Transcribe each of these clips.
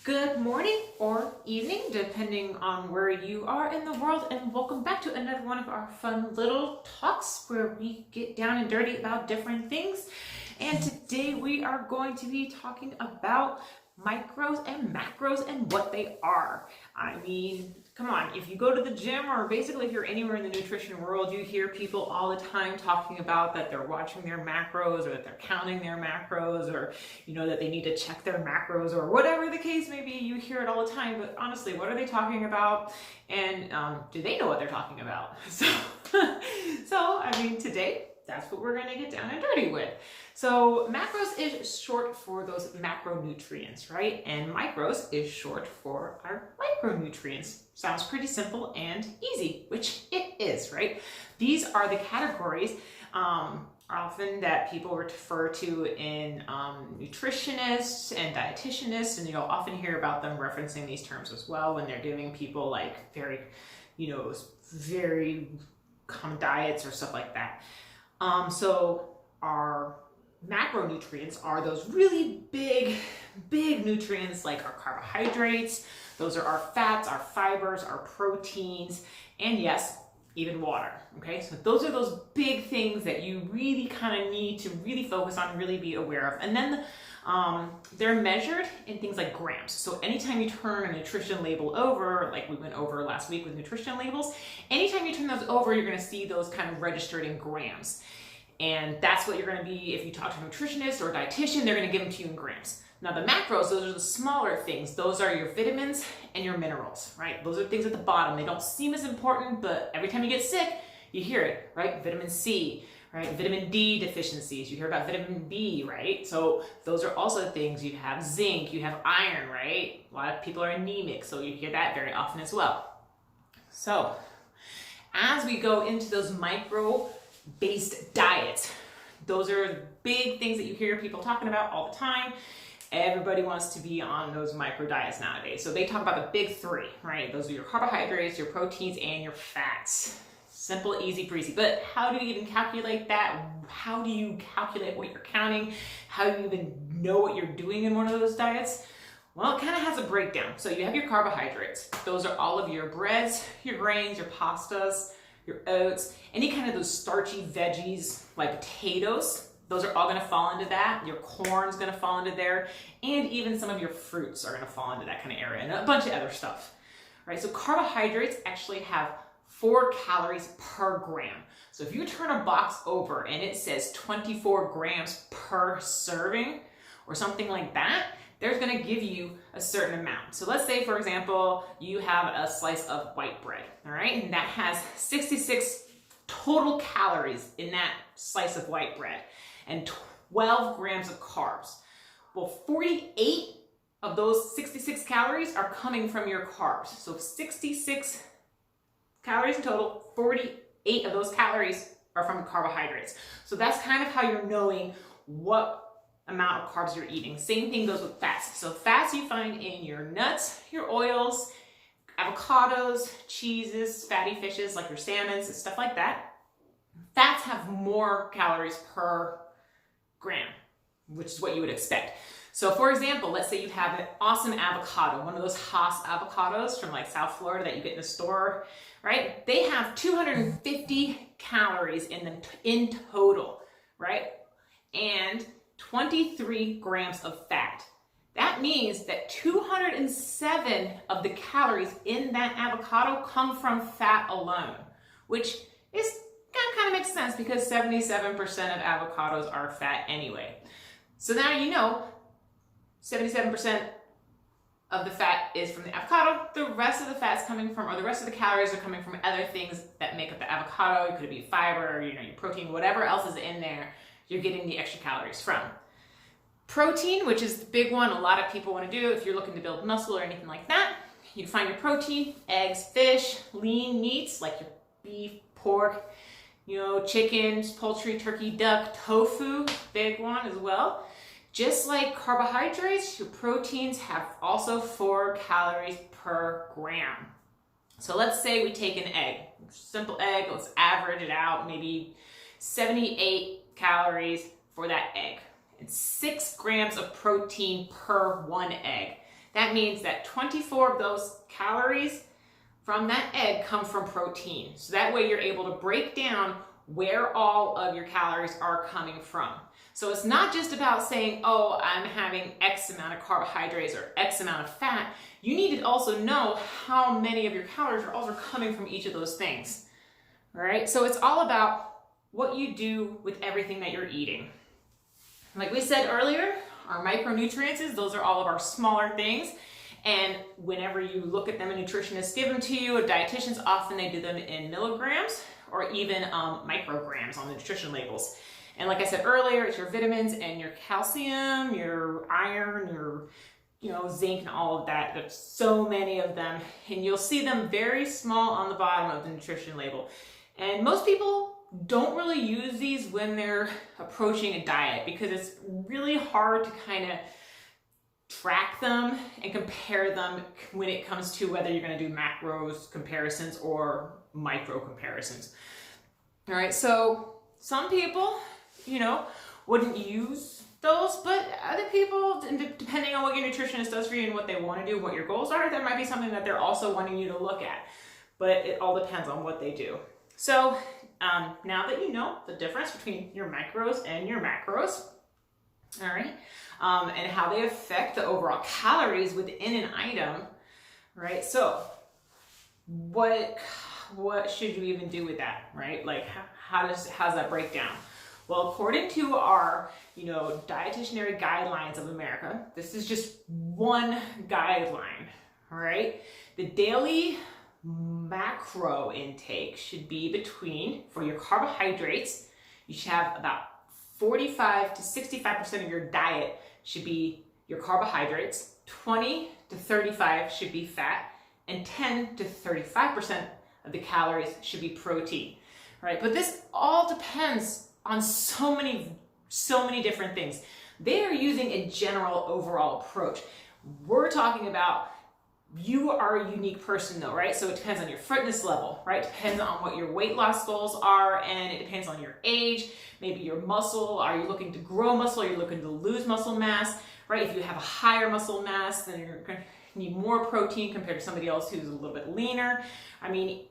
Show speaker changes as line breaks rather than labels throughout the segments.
Good morning or evening, depending on where you are in the world, and welcome back to another one of our fun little talks where we get down and dirty about different things. And today we are going to be talking about micros and macros and what they are. I mean, come on, if you go to the gym or basically if you're anywhere in the nutrition world, you hear people all the time talking about that they're watching their macros or that they're counting their macros or, that they need to check their macros or whatever the case may be. You hear it all the time, but honestly, what are they talking about? And do they know what they're talking about? So I mean, today, that's what we're going to get down and dirty with. So macros is short for those macronutrients, right? And micros is short for our micronutrients. Sounds pretty simple and easy, which it is, right? These are the categories often that people refer to in nutritionists and dietitianists, and you'll often hear about them referencing these terms as well when they're giving people like very common diets or stuff like that. So our macronutrients are those really big nutrients like our carbohydrates. Those are our fats, our fibers, our proteins, and yes, even water. Okay, so those are those big things that you really kind of need to really focus on, really be aware of. And then they're measured in things like grams. So anytime you turn a nutrition label over, like we went over last week with nutrition labels, anytime you turn those over, you're going to see those kind of registered in grams. And that's what you're going to be, if you talk to a nutritionist or a dietitian, they're going to give them to you in grams. Now the macros, those are the smaller things. Those are your vitamins and your minerals, right? Those are things at the bottom. They don't seem as important, but every time you get sick, you hear it, right? Vitamin C, right? Vitamin D deficiencies. You hear about vitamin B, right? So those are also things. You have zinc, you have iron, right? A lot of people are anemic, so you hear that very often as well. So as we go into those micro-based diets, those are big things that you hear people talking about all the time. Everybody wants to be on those micro diets nowadays. So they talk about the big three, right? Those are your carbohydrates, your proteins, and your fats. Simple, easy, breezy. But how do you even calculate that? How do you calculate what you're counting? How do you even know what you're doing in one of those diets? Well, it kind of has a breakdown. So you have your carbohydrates. Those are all of your breads, your grains, your pastas, your oats, any kind of those starchy veggies like potatoes. Those are all going to fall into that. Your corn's going to fall into there, and even some of your fruits are going to fall into that kind of area, and a bunch of other stuff, right? So carbohydrates actually have 4 calories per gram. So if you turn a box over and it says 24 grams per serving or something like that, there's going to give you a certain amount. So let's say, for example, you have a slice of white bread, all right? And that has 66 total calories in that slice of white bread and 12 grams of carbs. Well, 48 of those 66 calories are coming from your carbs. So 66 calories in total, 48 of those calories are from carbohydrates. So that's kind of how you're knowing what amount of carbs you're eating. Same thing goes with fats. So fats you find in your nuts, your oils, avocados, cheeses, fatty fishes like your salmons and stuff like that. Fats have more calories per gram, which is what you would expect. So for example, let's say you have an awesome avocado, one of those Hass avocados from like South Florida that you get in the store, right? They have 250 calories in them in total, right? And 23 grams of fat. That means that 207 of the calories in that avocado come from fat alone, which is kind of makes sense because 77% of avocados are fat anyway. So now you know 77% of the fat is from the avocado. The rest of the fat's coming from, or the rest of the calories are coming from other things that make up the avocado. It could be fiber, your protein, whatever else is in there, you're getting the extra calories from. Protein, which is the big one a lot of people want to do if you're looking to build muscle or anything like that. You find your protein, eggs, fish, lean meats like your beef, pork, chickens, poultry, turkey, duck, tofu, big one as well. Just like carbohydrates, your proteins have also 4 calories per gram. So let's say we take an egg, simple egg, let's average it out, maybe 78 calories for that egg. And 6 grams of protein per 1 egg. That means that 24 of those calories from that egg come from protein. So that way you're able to break down where all of your calories are coming from. So it's not just about saying, oh, I'm having X amount of carbohydrates or X amount of fat. You need to also know how many of your calories are also coming from each of those things. All right? So it's all about what you do with everything that you're eating. Like we said earlier, our micronutrients, those are all of our smaller things. And whenever you look at them, a nutritionist give them to you, or dietitians, often they do them in milligrams or even micrograms on the nutrition labels. And like I said earlier, it's your vitamins and your calcium, your iron, your zinc and all of that. There's so many of them, and you'll see them very small on the bottom of the nutrition label. And most people don't really use these when they're approaching a diet because it's really hard to kind of track them and compare them when it comes to whether you're going to do macros comparisons or micro comparisons. All right, so some people, wouldn't use those, but other people, depending on what your nutritionist does for you and what they want to do, what your goals are, that might be something that they're also wanting you to look at. But it all depends on what they do. So now that you know the difference between your micros and your macros, all right, and how they affect the overall calories within an item, right? So what should you even do with that, right? Like how's that break down? Well, according to our, dietitianary guidelines of America, this is just one guideline, all right? The daily macro intake should be between, for your carbohydrates, you should have about 45 to 65% of your diet should be your carbohydrates, 20 to 35 should be fat, and 10 to 35% of the calories should be protein, right? But this all depends on so many different things. They are using a general overall approach. We're talking about you are a unique person though, right? So it depends on your fitness level, right? It depends on what your weight loss goals are, and it depends on your age, maybe your muscle. Are you looking to grow muscle? Are you looking to lose muscle mass, right? If you have a higher muscle mass, then you're going to need more protein compared to somebody else who's a little bit leaner. I mean,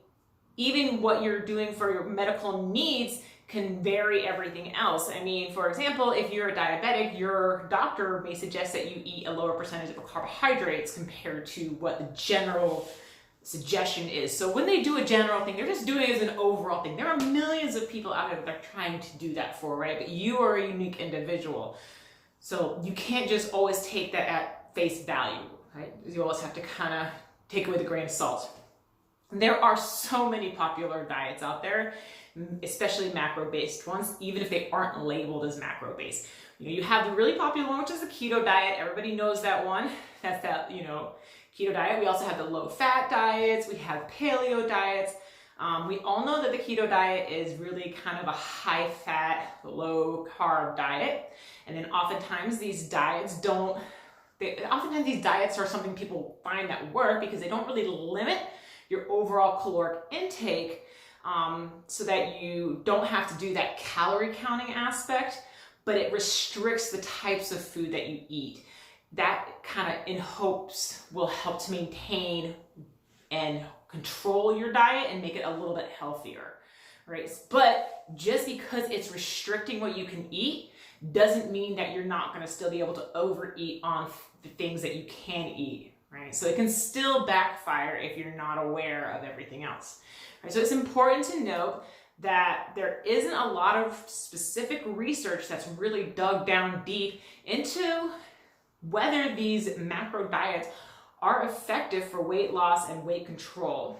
even what you're doing for your medical needs can vary everything else. I mean, for example, if you're a diabetic, your doctor may suggest that you eat a lower percentage of carbohydrates compared to what the general suggestion is. So when they do a general thing, they're just doing it as an overall thing. There are millions of people out there that they're trying to do that for, right? But you are a unique individual. So you can't just always take that at face value, right? You always have to kind of take it with a grain of salt. There are so many popular diets out there, especially macro-based ones, even if they aren't labeled as macro-based. You have the really popular one, which is the keto diet. Everybody knows that one. That's that, keto diet. We also have the low-fat diets. We have paleo diets. We all know that the keto diet is really kind of a high-fat, low-carb diet. And then oftentimes these diets are something people find that work because they don't really limit your overall caloric intake, so that you don't have to do that calorie counting aspect, but it restricts the types of food that you eat. That kind of in hopes will help to maintain and control your diet and make it a little bit healthier, right? But just because it's restricting what you can eat doesn't mean that you're not going to still be able to overeat on the things that you can eat, right? So it can still backfire if you're not aware of everything else. Right? So it's important to note that there isn't a lot of specific research that's really dug down deep into whether these macro diets are effective for weight loss and weight control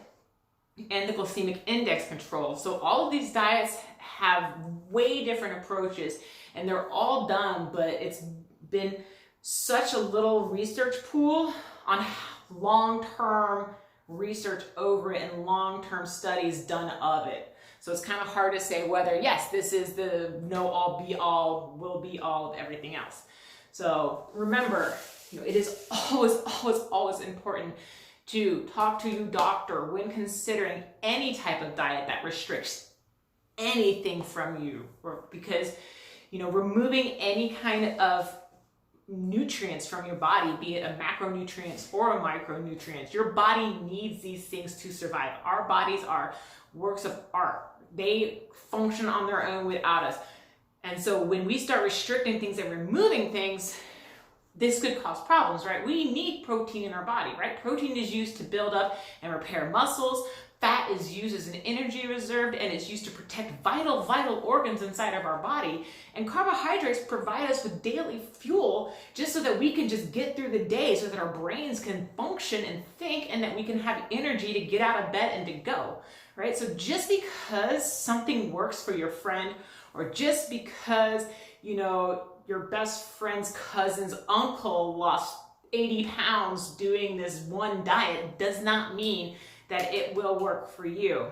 and the glycemic index control. So all of these diets have way different approaches and they're all done, but it's been such a little research pool on long-term research over it and long-term studies done of it. So it's kind of hard to say whether, yes, this is the know-all, be-all, will be all of everything else. So remember, it is always important to talk to your doctor when considering any type of diet that restricts anything from you, because removing any kind of nutrients from your body, be it a macronutrients or a micronutrients. Your body needs these things to survive. Our bodies are works of art. They function on their own without us. And so when we start restricting things and removing things, this could cause problems, right? We need protein in our body, right? Protein is used to build up and repair muscles. Fat is used as an energy reserve, and it's used to protect vital organs inside of our body. And carbohydrates provide us with daily fuel just so that we can just get through the day, so that our brains can function and think, and that we can have energy to get out of bed and to go, right? So just because something works for your friend, or just because, you know, your best friend's cousin's uncle lost 80 pounds doing this one diet, does not mean that it will work for you,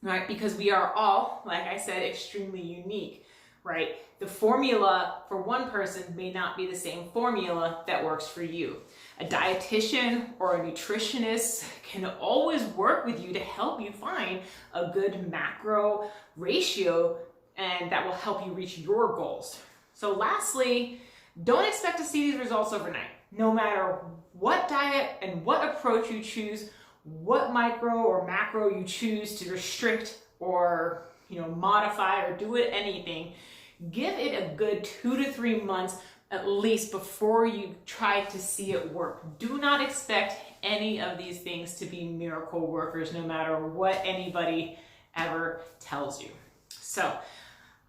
right? Because we are all, like I said, extremely unique, right? The formula for one person may not be the same formula that works for you. A dietitian or a nutritionist can always work with you to help you find a good macro ratio, and that will help you reach your goals. So lastly, don't expect to see these results overnight. No matter what diet and what approach you choose, what micro or macro you choose to restrict or, you know, modify or do it anything, give it a good 2 to 3 months at least before you try to see it work. Do not expect any of these things to be miracle workers, no matter what anybody ever tells you. So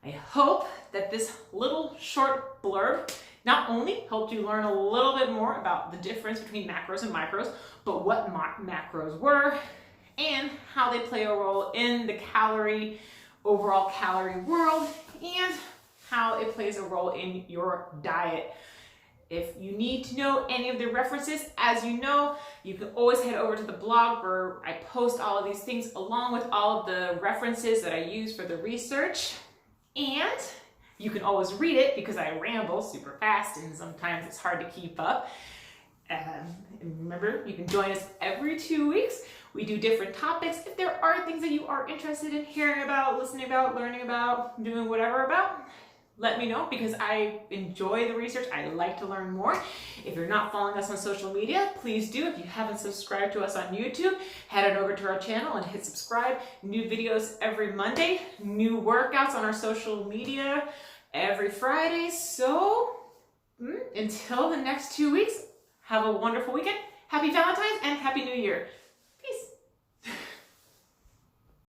I hope that this little short blurb not only helped you learn a little bit more about the difference between macros and micros, but what macros were and how they play a role in the overall calorie world, and how it plays a role in your diet. If you need to know any of the references, as you know, you can always head over to the blog where I post all of these things along with all of the references that I use for the research. And you can always read it because I ramble super fast and sometimes it's hard to keep up. And remember, you can join us every 2 weeks. We do different topics. If there are things that you are interested in hearing about, listening about, learning about, doing whatever about, let me know, because I enjoy the research. I like to learn more. If you're not following us on social media, please do. If you haven't subscribed to us on YouTube, head on over to our channel and hit subscribe. New videos every Monday, new workouts on our social media every Friday. So until the next 2 weeks, have a wonderful weekend. Happy Valentine's and Happy New Year.